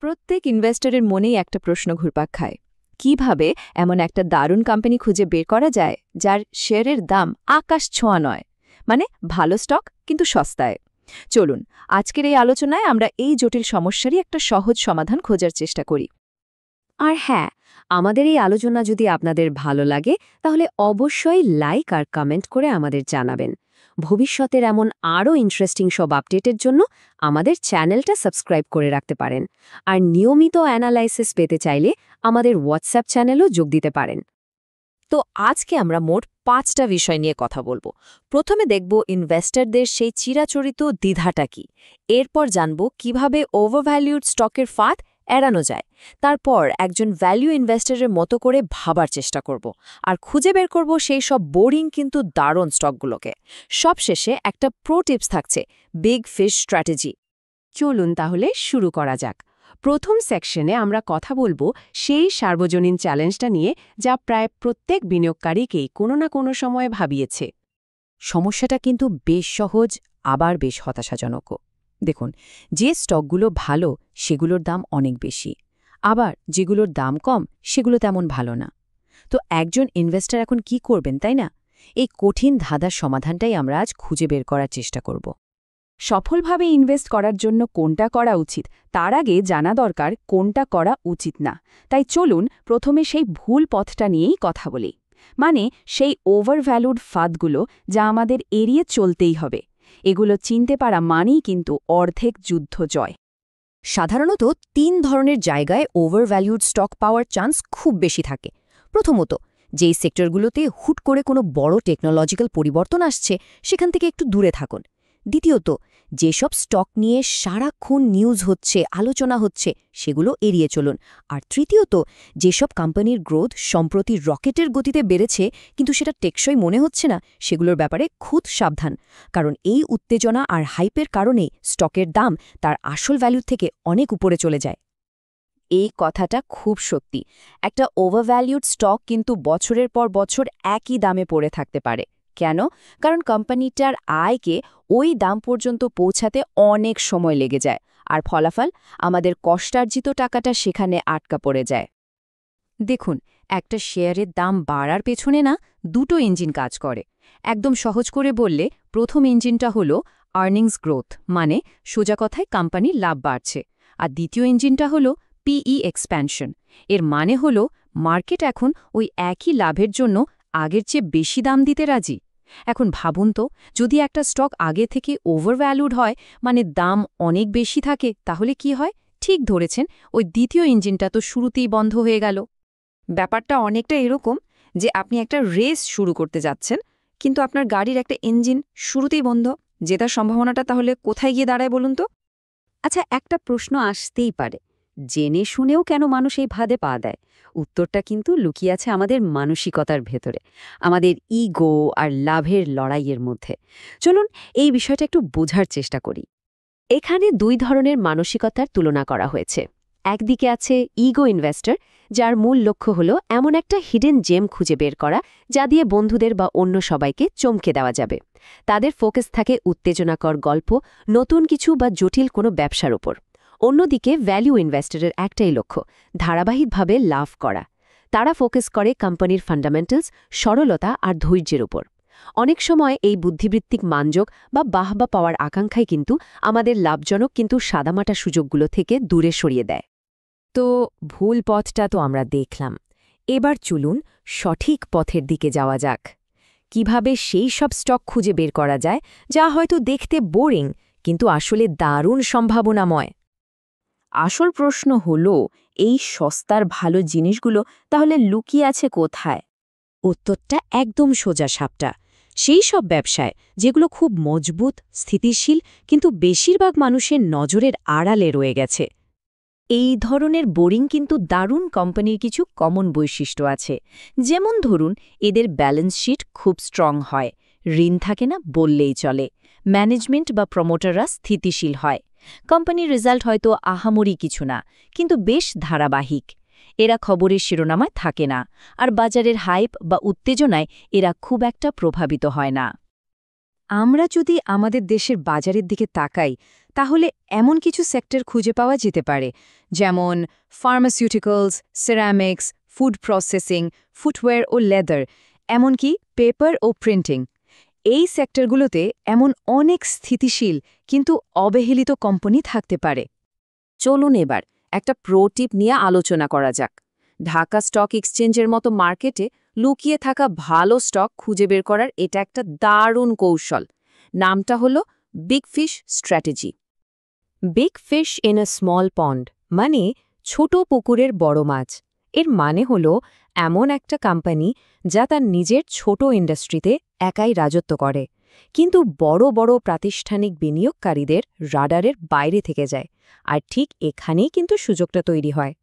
প্রত্যেক ইনভেস্টরের মনেই একটা প্রশ্ন ঘুরপাক খায়, কিভাবে এমন একটা দারুণ কোম্পানি খুঁজে বের করা যায় যার শেয়ারের দাম আকাশ ছোঁয়া নয়, মানে ভালো স্টক কিন্তু সস্তায়। চলুন আজকের এই আলোচনায় আমরা এই জটিল সমস্যারই একটা সহজ সমাধান খোঁজার চেষ্টা করি। আর হ্যাঁ, আমাদের এই আলোচনা যদি আপনাদের ভালো লাগে তাহলে অবশ্যই লাইক আর কমেন্ট করে আমাদের জানাবেন। ভবিষ্যতের এমন আরও ইন্টারেস্টিং সব আপডেটের জন্য আমাদের চ্যানেলটা সাবস্ক্রাইব করে রাখতে পারেন। আর নিয়মিত অ্যানালাইসিস পেতে চাইলে আমাদের হোয়াটসঅ্যাপ চ্যানেলও যোগ দিতে পারেন। তো আজকে আমরা মোট 5টা বিষয় নিয়ে কথা বলবো। প্রথমে দেখব ইনভেস্টরদের সেই চিরাচরিত দ্বিধাটা কি, এরপর জানব কিভাবে ওভারভ্যালুড স্টকের ফাঁদ এড়ানো যায়, তারপর একজন ভ্যালু ইনভেস্টরের মতো করে ভাবার চেষ্টা করব আর খুঁজে বের করব সেই সব বোরিং কিন্তু দারুণ স্টকগুলোকে। সবশেষে একটা প্রো টিপস থাকছে, বিগ ফিশ স্ট্র্যাটেজি। চলুন তাহলে শুরু করা যাক। প্রথম সেকশনে আমরা কথা বলবো সেই সার্বজনীন চ্যালেঞ্জটা নিয়ে যা প্রায় প্রত্যেক বিনিয়োগকারীকেই কোনো না কোনো সময়ে ভাবিয়েছে। সমস্যাটা কিন্তু বেশ সহজ, আবার বেশ হতাশাজনকও। দেখুন, যে স্টকগুলো ভালো সেগুলোর দাম অনেক বেশি, আবার যেগুলোর দাম কম সেগুলো তেমন ভালো না। তো একজন ইনভেস্টর এখন কি করবেন, তাই না? এই কঠিন ধাঁধার সমাধানটাই আমরা আজ খুঁজে বের করার চেষ্টা করব। সফলভাবে ইনভেস্ট করার জন্য কোনটা করা উচিত তার আগে জানা দরকার কোনটা করা উচিত না। তাই চলুন প্রথমে সেই ভুল পথটা নিয়েই কথা বলি, মানে সেই ওভারভ্যালুড ফাঁদগুলো যা আমাদের এড়িয়ে চলতেই হবে। এগুলো চিনতে পারা মানেই কিন্তু অর্ধেক যুদ্ধ জয়। সাধারণত 3 ধরনের জায়গায় ওভারভ্যালুড স্টক পাওয়ার চান্স খুব বেশি থাকে। প্রথমত, যেই সেক্টরগুলোতে হুট করে কোনো বড় টেকনোলজিক্যাল পরিবর্তন আসছে সেখান থেকে একটু দূরে থাকুন। দ্বিতীয়ত, যেসব স্টক নিয়ে সারাক্ষণ নিউজ হচ্ছে, আলোচনা হচ্ছে, সেগুলো এড়িয়ে চলুন। আর তৃতীয়ত, যেসব কোম্পানির গ্রোথ সম্প্রতি রকেটের গতিতে বেড়েছে কিন্তু সেটা টেকসই মনে হচ্ছে না, সেগুলোর ব্যাপারে খুব সাবধান। কারণ এই উত্তেজনা আর হাইপের কারণে স্টকের দাম তার আসল ভ্যালুর থেকে অনেক উপরে চলে যায়। এই কথাটা খুব সত্যি। একটা ওভারভ্যালুড স্টক কিন্তু বছরের পর বছর একই দামে পড়ে থাকতে পারে। কেন? কারণ কোম্পানিটার আয়কে ওই দাম পর্যন্ত পৌঁছাতে অনেক সময় লেগে যায়, আর ফলাফল আমাদের কষ্টার্জিত টাকাটা সেখানে আটকা পড়ে যায়। দেখুন, একটা শেয়ারের দাম বাড়ার পেছনে না দুটো ইঞ্জিন কাজ করে। একদম সহজ করে বললে প্রথম ইঞ্জিনটা হলো আর্নিংস গ্রোথ, মানে সোজা কথায় কোম্পানির লাভ বাড়ছে। আর দ্বিতীয় ইঞ্জিনটা হলো পিই এক্সপ্যানশন। এর মানে হলো মার্কেট এখন ওই একই লাভের জন্য আগের চেয়ে বেশি দাম দিতে রাজি। এখন ভাবুন তো, যদি একটা স্টক আগে থেকে ওভারভ্যালুড হয়, মানে দাম অনেক বেশি থাকে, তাহলে কি হয়? ঠিক ধরেছেন, ওই দ্বিতীয় ইঞ্জিনটা তো শুরুতেই বন্ধ হয়ে গেল। ব্যাপারটা অনেকটা এরকম যে আপনি একটা রেস শুরু করতে যাচ্ছেন, কিন্তু আপনার গাড়ির একটা ইঞ্জিন শুরুতেই বন্ধ। জেতার সম্ভাবনাটা তাহলে কোথায় গিয়ে দাঁড়ায় বলুন তো? আচ্ছা, একটা প্রশ্ন আসতেই পারে, জেনে শুনেও কেন মানুষ এই ফাঁদে পা দেয়? উত্তরটা কিন্তু লুকিয়ে আছে আমাদের মানসিকতার ভেতরে, আমাদের ইগো আর লাভের লড়াইয়ের মধ্যে। চলুন এই বিষয়টা একটু বোঝার চেষ্টা করি। এখানে 2 ধরনের মানসিকতার তুলনা করা হয়েছে। একদিকে আছে ইগো ইনভেস্টর, যার মূল লক্ষ্য হলো এমন একটা হিডেন জেম খুঁজে বের করা যা দিয়ে বন্ধুদের বা অন্য সবাইকে চমকে দেওয়া যাবে। তাদের ফোকাস থাকে উত্তেজনাকর গল্প, নতুন কিছু বা জটিল কোনো ব্যবসার উপর। অন্যদিকে ভ্যালু ইনভেস্টরের একটাই লক্ষ্য, ধারাবাহিকভাবে লাভ করা। তারা ফোকাস করে কোম্পানির ফান্ডামেন্টালস, সরলতা আর ধৈর্যের উপর। অনেক সময় এই বুদ্ধিবৃত্তিক মানযোগ বা বাহবা পাওয়ার আকাঙ্ক্ষাই কিন্তু আমাদের লাভজনক কিন্তু সাদামাটা সুযোগগুলো থেকে দূরে সরিয়ে দেয়। তো ভুল পথটা তো আমরা দেখলাম, এবার চলুন সঠিক পথের দিকে যাওয়া যাক। কিভাবে সেই সব স্টক খুঁজে বের করা যায় যা হয়তো দেখতে বোরিং কিন্তু আসলে দারুণ সম্ভাবনাময়। আসল প্রশ্ন হলো, এই সস্তার ভালো জিনিসগুলো তাহলে লুকিয়ে আছে কোথায়? উত্তরটা একদম সোজা সাপটা, সেই সব ব্যবসায় যেগুলো খুব মজবুত, স্থিতিশীল, কিন্তু বেশিরভাগ মানুষের নজরের আড়ালে রয়ে গেছে। এই ধরনের বোরিং কিন্তু দারুণ কোম্পানির কিছু কমন বৈশিষ্ট্য আছে। যেমন ধরুন, এদের ব্যালেন্স শিট খুব স্ট্রং হয়, ঋণ থাকে না বললেই চলে, ম্যানেজমেন্ট বা প্রমোটাররা স্থিতিশীল হয়, কোম্পানির রেজাল্ট হয়তো আহামরি কিছু না, কিন্তু বেশ ধারাবাহিক। এরা খবরের শিরোনামায় থাকে না, আর বাজারের হাইপ বা উত্তেজনায় এরা খুব একটা প্রভাবিত হয় না। আমরা যদি আমাদের দেশের বাজারের দিকে তাকাই, তাহলে এমন কিছু সেক্টর খুঁজে পাওয়া যেতে পারে, যেমন pharmaceuticals, ceramics, food processing, footwear ও লেদার, এমনকি পেপার ও প্রিন্টিং। এই সেক্টরগুলোতে এমন অনেক স্থিতিশীল কিন্তু অবহেলিত কোম্পানি থাকতে পারে। চলুন এবার একটা প্রো টিপ নিয়ে আলোচনা করা যাক। ঢাকা স্টক এক্সচেঞ্জের মতো মার্কেটে লুকিয়ে থাকা ভালো স্টক খুঁজে বের করার এটা একটা দারুণ কৌশল। নামটা হলো big fish strategy. Big fish in a small pond মানে ছোট পুকুরের বড় মাছ। এর মানে হলো এমন একটা কোম্পানি যা তার নিজের ছোট ইন্ডাস্ট্রিতে একাই রাজত্ব করে, কিন্তু বড় বড় প্রাতিষ্ঠানিক বিনিয়োগকারীদের রাডারের বাইরে থেকে যায়। আর ঠিক এখানেই কিন্তু সুযোগটা তৈরি হয়।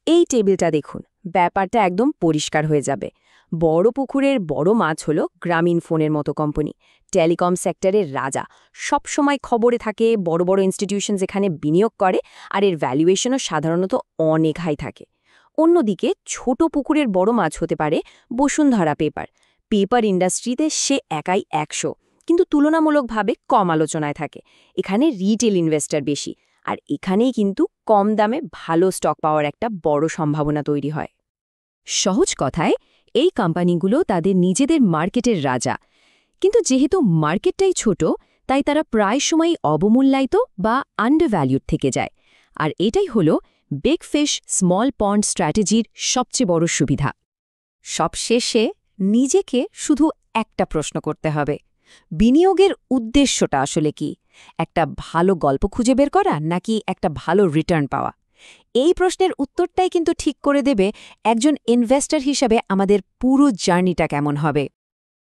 এই টেবিলটা দেখুন, ব্যাপারটা একদম পরিষ্কার হয়ে যাবে। বড় পুকুরের বড় মাছ হলো গ্রামীণ ফোনের মতো কোম্পানি, টেলিকম সেক্টরের রাজা, সবসময় খবরে থাকে, বড় বড় ইনস্টিটিউশনস এখানে বিনিয়োগ করে, আর এর ভ্যালুয়েশনও সাধারণত অনেক হাই থাকে। অন্যদিকে ছোট পুকুরের বড় মাছ হতে পারে বসুন্ধরা পেপার। পেপার ইন্ডাস্ট্রিতে সে একাই 100, কিন্তু তুলনামূলকভাবে কম আলোচনায় থাকে। এখানে রিটেল ইনভেস্টর বেশি, আর এখানেই কিন্তু কম দামে ভালো স্টক পাওয়ার একটা বড় সম্ভাবনা তৈরি হয়। সহজ কথায়, এই কোম্পানিগুলো তাদের নিজেদের মার্কেটের রাজা, কিন্তু যেহেতু মার্কেটটাই ছোট, তাই তারা প্রায় সময়ই অবমূল্যায়িত বা আন্ডারভ্যালুড থেকে যায়। আর এটাই হলো বিগ ফিশ স্মল পন্ড স্ট্র্যাটেজির সবচেয়ে বড় সুবিধা। সবশেষে নিজেকে শুধু একটা প্রশ্ন করতে হবে, বিনিয়োগের উদ্দেশ্যটা আসলে কি? একটা ভালো গল্প খুঁজে বের করা, নাকি একটা ভালো রিটার্ন পাওয়া? এই প্রশ্নের উত্তরটাই কিন্তু ঠিক করে দেবে একজন ইনভেস্টর হিসাবে আমাদের পুরো জার্নিটা কেমন হবে।